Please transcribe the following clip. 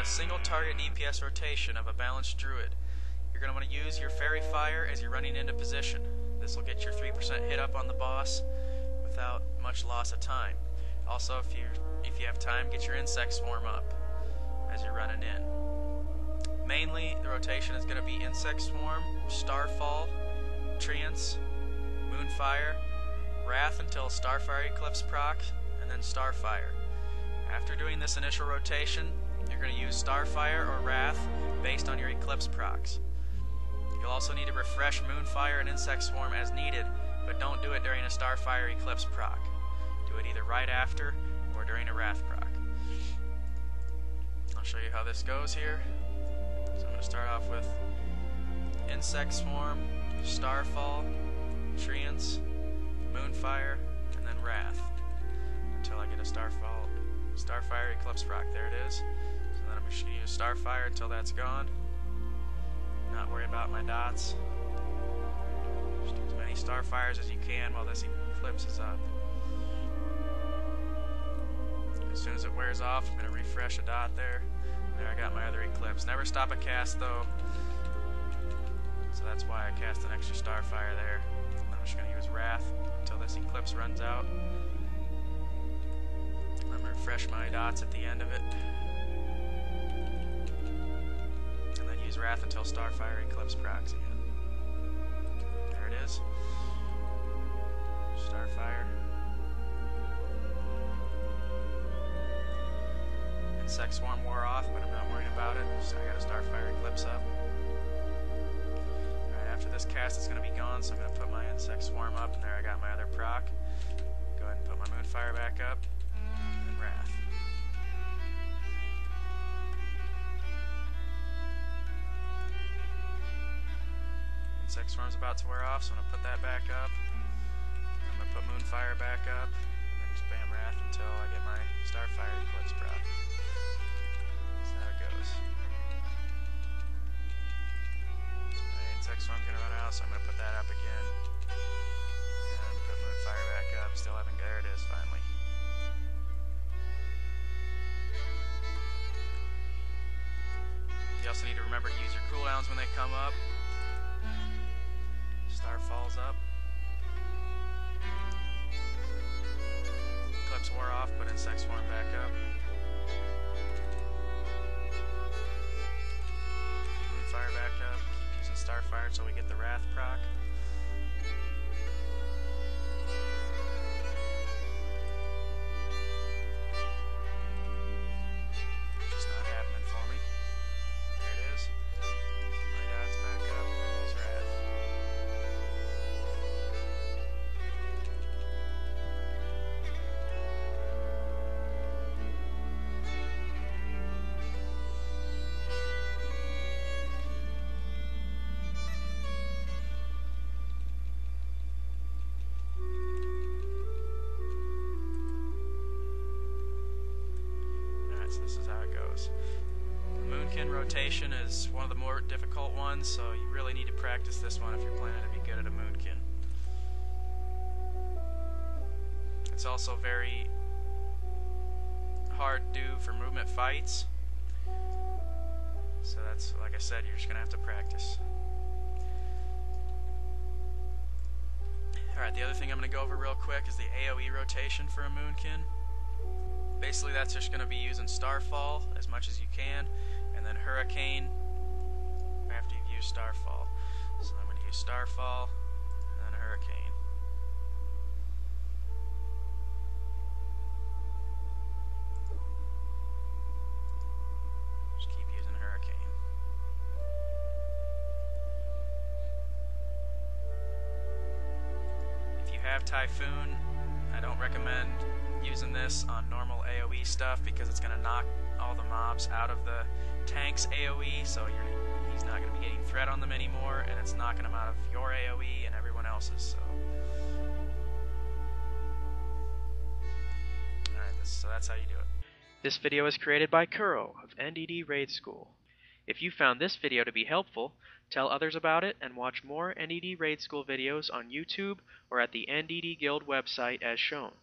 a single target DPS rotation of a balanced Druid. You're going to want to use your Fairy Fire as you're running into position. This will get your 3% hit up on the boss without much loss of time. Also, if you have time, get your Insect Swarm up as you're running in. Mainly, the rotation is going to be Insect Swarm, Starfall, Treants, Moonfire, Wrath until Starfire Eclipse procs, and then Starfire. After doing this initial rotation, you're going to use Starfire or Wrath based on your Eclipse procs. You'll also need to refresh Moonfire and Insect Swarm as needed, but don't do it during a Starfire Eclipse proc. Do it either right after or during a Wrath proc. I'll show you how this goes here. So I'm going to start off with Insect Swarm, Starfall, Treants, Moonfire, and then Wrath until I get a Starfire Eclipse proc. There it is. So then I'm just going to use Starfire until that's gone. Not worry about my dots. Just do as many Starfires as you can while this Eclipse is up. As soon as it wears off, I'm going to refresh a dot there. There I got my other Eclipse. Never stop a cast though. So that's why I cast an extra Starfire there. And I'm just going to use Wrath until this Eclipse runs out. I'm going to refresh my dots at the end of it. And then use Wrath until Starfire Eclipse procs again. There it is. Starfire. Insect Swarm wore off, but I'm not worrying about it. So I got a Starfire Eclipse up. Alright, after this cast it's going to be gone, so I'm going to put my Insect Swarm up, and there I got my other proc. Go ahead and put my Moonfire back up, and Wrath. Insect Swarm's about to wear off, so I'm going to put that back up. I'm going to put Moonfire back up, and then just bam Wrath until I get my Starfire Eclipse proc. That's how it goes. My Insect Swarm's going to run out, so I'm going to put that up again. And put Moonfire back up. Still haven't. There it is, finally. You also need to remember to use your cooldowns when they come up. Star falls up. Eclipse wore off, put Insect Swarm back up. Moonfire back up. Keep using Starfire until we get the Wrath proc. Just not happening for me. There it is. My dots back up. Use Wrath. So this is how it goes. The Moonkin rotation is one of the more difficult ones, so you really need to practice this one if you're planning to be good at a Moonkin. It's also very hard to do for movement fights. So that's, like I said, you're just going to have to practice. Alright, the other thing I'm going to go over real quick is the AoE rotation for a Moonkin. Basically, that's just going to be using Starfall as much as you can, and then Hurricane after you've used Starfall. So I'm going to use Starfall, and then Hurricane. Just keep using Hurricane. If you have Typhoon, I don't recommend using this on normal AoE stuff because it's going to knock all the mobs out of the tank's AoE, so he's not going to be getting threat on them anymore, and it's knocking them out of your AoE and everyone else's. Alright, so that's how you do it. This video is created by Kuro of NDD Raid School. If you found this video to be helpful, tell others about it and watch more NDD Raid School videos on YouTube or at the NDD Guild website as shown.